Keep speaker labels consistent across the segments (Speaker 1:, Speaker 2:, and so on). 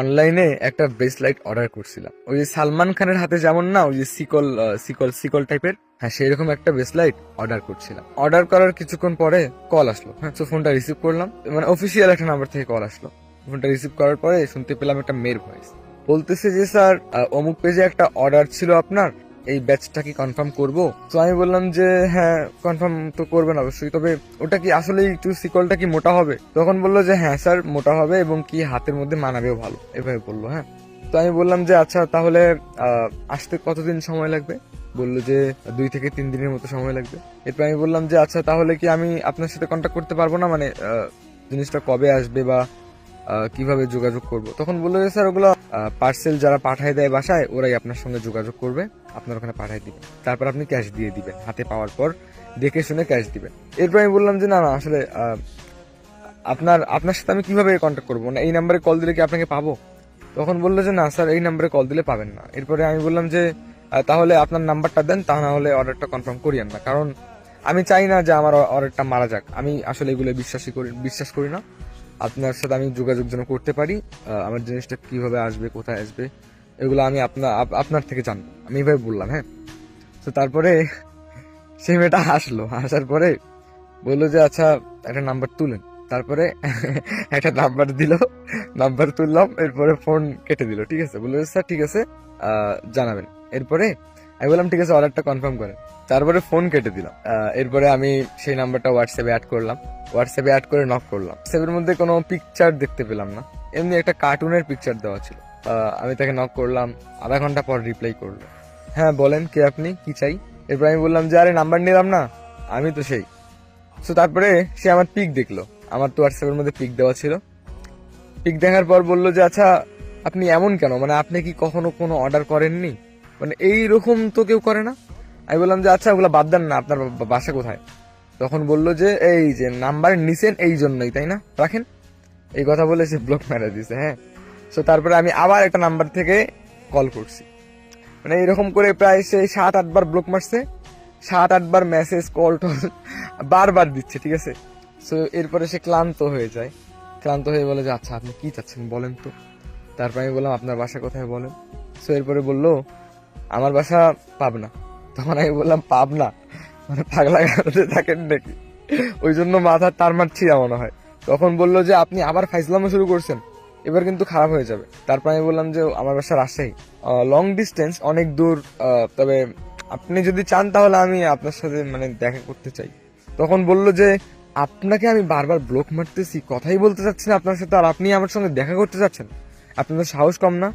Speaker 1: অনলাইনে একটা bracelet order করছিলাম, ওই যে সালমান খানের হাতে যেমন না ওই যে সিকল সিকল টাইপের, হ্যাঁ সেরকম একটা ব্রেসলাইট অর্ডার করছিলাম। অর্ডার করার কিছুক্ষণ পরে কল আসলো, হ্যাঁ তো ফোনটা রিসিভ করলাম, মানে অফিসিয়াল একটা নাম্বার থেকে কল আসলো। ফোনটা রিসিভ করার পরে শুনতে পেলাম একটা মেয়ের ভয়েস, বলতেছে যে স্যার অমুক পেজে একটা অর্ডার ছিল আপনার, এই ব্যাচটা কি কনফার্ম করব? তো আমি বললাম যে হ্যাঁ কনফার্ম তো করবেন অবশ্যই, তবে ওটা কি আসলে একটু সিকলটা কি মোটা হবে? তখন বললো যে হ্যাঁ স্যার মোটা হবে এবং কি হাতের মধ্যে মানাবেও ভালো, এভাবে বললো। হ্যাঁ তো আমি বললাম যে আচ্ছা তাহলে আসতে কতদিন সময় লাগবে? বললো যে 2 থেকে 3 দিনের মতো সময় লাগবে। এরপর আমি বললাম যে আচ্ছা তাহলে কি আমি আপনার সাথে কন্ট্যাক্ট করতে পারবো না, মানে জিনিসটা কবে আসবে বা কিভাবে যোগাযোগ করব? তখন বললো যে স্যার ওগুলো পার্সেল যারা পাঠায় দেয় বাসায় ওরাই আপনার সঙ্গে যোগাযোগ করবে, আপনার ওখানে পাঠায় দিবে, তারপর আপনি ক্যাশ দিয়ে দিবেন, হাতে পাওয়ার পর দেখে শুনে ক্যাশ দিবেন। এরপর আমি বললাম যে না না আসলে আপনার আপনার সাথে আমি কিভাবে কন্ট্যাক্ট করবো, মানে এই নাম্বারে কল দিলে কি আপনাকে পাবো? তখন বললো যে না স্যার এই নাম্বারে কল দিলে পাবেন না। এরপরে আমি বললাম যে তাহলে আপনার নাম্বারটা দেন, তা না হলে অর্ডারটা কনফার্ম করিয়েন না, কারণ আমি চাই না যে আমার অর্ডারটা মারা যাক। আমি আসলে এগুলো বিশ্বাস করি না। আপনার সাথে আমি যোগাযোগ যেন করতে পারি, আমার জিনিসটা কিভাবে আসবে, কোথায় আসবে, এগুলো আমি আপনার থেকে জানবো, আমি এভাবে বললাম। হ্যাঁ তো তারপরে সেই মেয়েটা আসলো, আসার পরে বললো যে আচ্ছা একটা নাম্বার তুলেন। তারপরে একটা নাম্বার দিল, নাম্বার তুললাম, এরপরে ফোন কেটে দিল। ঠিক আছে, বললো স্যার ঠিক আছে জানাবেন। এরপরে আমি বললাম ঠিক আছে অর্ডারটা কনফার্ম করেন। তারপরে ফোন কেটে দিলাম। এরপরে আমি সেই নাম্বারটা হোয়াটসঅ্যাপে অ্যাড করলাম, হোয়াটসঅ্যাপে অ্যাড করে নক করলাম। হোয়াটসঅ্যাপের মধ্যে কোনো পিকচার দেখতে পেলাম না, এমনি একটা কার্টুনের পিকচার দেওয়া ছিল। আমি তাকে নক করলাম, আধা ঘন্টা পর রিপ্লাই করলো, হ্যাঁ বলেন কে আপনি, কি চাই? এরপর আমি বললাম যে আরে নাম্বার নিলাম না, আমি তো সেই। তো তারপরে সে আমার পিক দেখলো, আমার তো হোয়াটসঅ্যাপের মধ্যে পিক দেওয়া ছিল। পিক দেখার পর বললো যে আচ্ছা আপনি এমন কেন, মানে আপনি কি কখনো কোনো অর্ডার করেননি, মানে এই রকম তো কেউ করে না। আমি বললাম যে আচ্ছা ওগুলো বাদ দেন না, আপনার বাসা কোথায়? তখন বললো যে এই যে নাম্বার নিছেন এই জন্যই তাই না, রাখেন। এই কথা বলে সে ব্লক মেরে দিছে। হ্যাঁ তো তারপরে আমি আবার একটা নাম্বার থেকে কল করছি, মানে এরকম করে প্রায় সে 7-8 বার ব্লক মারছে, 7-8 বার মেসেজ কল টল বারবার দিচ্ছে। ঠিক আছে, সো এরপরে সে ক্লান্ত হয়ে যায়, ক্লান্ত হয়ে বলে যে আচ্ছা আপনি কি চাচ্ছেন বলেন তো। তারপর আমি বললাম আপনার বাসা কোথায় বলেন। সো এরপরে বললো আমার বাসা পাবনা। তখন আমি বললাম পাবনা, মানে পাগলা গারদে থাকেন নাকি, ওই জন্য মাথা তার মারছি মনে হয়। তখন বললো যে আপনি আবার ফাইজলামো শুরু করছেন, এবার কিন্তু খারাপ হয়ে যাবে। তারপর আমি বললাম যে আমার বাসা রাজশাহী, লং ডিস্টেন্স, অনেক দূর, তবে আপনি যদি চান তাহলে আমি আপনার সাথে মানে দেখা করতে চাই। তখন বলল যে আপনাকে আমি বারবার ব্লক মারতেছি, কথাই বলতে চাচ্ছি না আপনার সাথে, আর আপনি আমার সঙ্গে দেখা করতে চাচ্ছেন, আপনাদের সাহস কম না?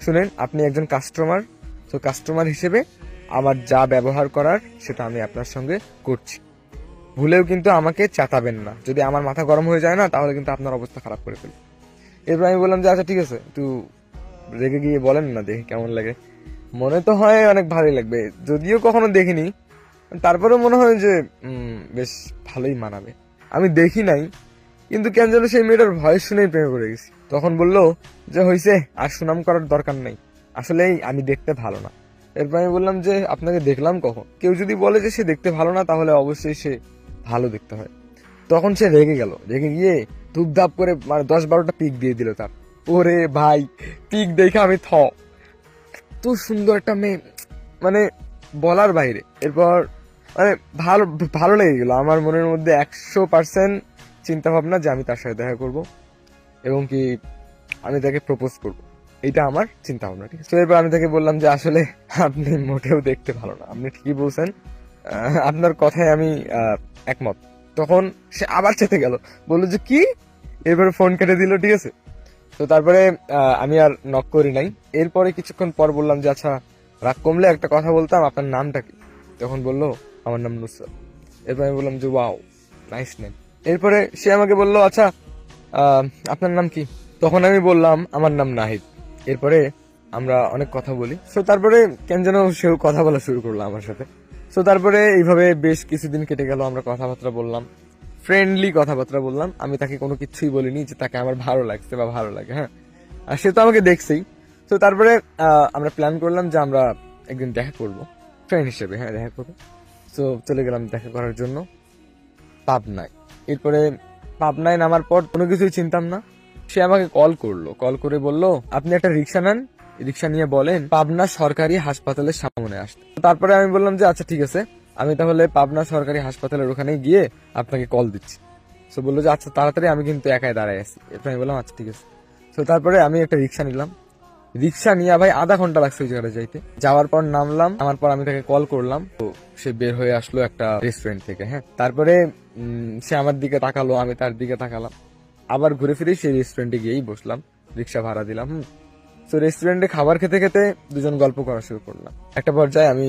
Speaker 1: শুনেন আপনি একজন কাস্টমার, তো কাস্টমার হিসেবে আমার যা ব্যবহার করার সেটা আমি আপনার সঙ্গে করছি, ভুলেও কিন্তু আমাকে চেতাবেন না, যদি আমার মাথা গরম হয়ে যায় না তাহলে কিন্তু আপনার অবস্থা খারাপ করে ফেলবে। এরপর আমি বললাম যে আচ্ছা ঠিক আছে একটু রেগে গিয়ে বলেন না, দেখি কেমন লাগে। মনে তো হয় অনেক ভালোই লাগবে, যদিও কখনো দেখিনি, তারপরেও মনে হয় যে বেশ ভালোই মানাবে। আমি দেখি নাই, কিন্তু কেন যেন সেই মেয়েটার ভয়েস শুনেই প্রেমে পড়ে গেছি। তখন বললো যে হইছে, আর সুনাম করার দরকার নেই, আসলেই আমি দেখতে ভালো না। এরপর আমি বললাম যে আপনাকে দেখলাম কখন? কেউ যদি বলে যে সে দেখতে ভালো না তাহলে অবশ্যই সে ভালো দেখতে হয়। তখন সে রেগে গেল, রেগে গিয়ে ধুপধাপ করে মানে 10-12টা পিক দিয়ে দিল তার। ওরে ভাই, পিক দেখে আমি এত সুন্দর একটা মেয়ে, মানে বলার বাইরে। এরপর মানে ভালো ভালো লেগে গেল আমার মনের মধ্যে 100% চিন্তা ভাবনা যে আমি তার সাথে দেখা করব এবং কি আমি তাকে প্রপোজ করব, এটা আমার চিন্তা ভাবনা। ঠিক আছে, তো এরপর আমি তাকে বললাম যে আসলে আপনি মোটেও দেখতে ভালো না, আপনি ঠিকই বলছেন, আপনার কথায় আমি একমত। তখন সে আবার চেতে গেল, বললো যে কি, এরপরে ফোন কেটে দিল। ঠিক আছে, তো তারপরে আমি আর নক করি নাই। এরপরে কিছুক্ষণ পর বললাম যে আচ্ছা রাগ কমলে একটা কথা বলতাম, আপনার নামটা কি? তখন বললো আমার নাম নুসরাত। এরপর আমি বললাম যে ওয়াও, নাইস নেম। এরপরে সে আমাকে বললো আচ্ছা আপনার নাম কি? তখন আমি বললাম আমার নাম নাহিদ। এরপরে আমরা অনেক কথা বলি, সো তারপরে কেন যেন সেও কথা বলা শুরু করলো আমার সাথে। সো তারপরে এইভাবে বেশ কিছুদিন কেটে গেল, আমরা কথাবার্তা বললাম, ফ্রেন্ডলি কথাবার্তা বললাম। আমি তাকে কোনো কিছুই বলিনি যে তাকে আমার ভালো লাগছে বা ভালো লাগে। হ্যাঁ, আর সে তো আমাকে দেখছেই। তো তারপরে আমরা প্ল্যান করলাম যে আমরা একদিন দেখা করব, ফ্রেন্ড হিসেবে। হ্যাঁ দেখা করবো। তো চলে গেলাম দেখা করার জন্য পাবনায়। এরপরে পাবনায় নামার পর কোনো কিছুই চিনতাম না, সে আমাকে কল করলো, কল করে বলল আপনি একটা রিক্সা নেন, রিক্সা নিয়ে বলেন পাবনা সরকারি হাসপাতালের সামনে আসতে। তারপরে আমি বললাম যে আচ্ছা ঠিক আছে, আমি তাহলে পাবনা সরকারি হাসপাতালের ওখানে গিয়ে আপনাকে কল দিচ্ছি। তো বললো যে আচ্ছা তাড়াতাড়ি, আমি কিন্তু একাই দাঁড়ায় আছি। এটা আমি বললাম আচ্ছা ঠিক আছে। তো তারপরে আমি একটা রিক্সা নিলাম, রিক্সা নিয়ে ভাই আধা ঘন্টা লাগছে ওই জায়গাটা যাইতে। যাওয়ার পর নামলাম, আমার পর আমি তাকে কল করলাম, তো সে বের হয়ে আসলো একটা রেস্টুরেন্ট থেকে। হ্যাঁ, তারপরে সে আমার দিকে তাকালো, আমি তার দিকে তাকালাম, আবার ঘুরে ফিরে সেই রেস্টুরেন্টে গিয়েই বসলাম, রিক্সা ভাড়া দিলাম। তো রেস্টুরেন্টে খাবার খেতে খেতে দুজন গল্প করা শুরু করলাম। একটা পর্যায়ে আমি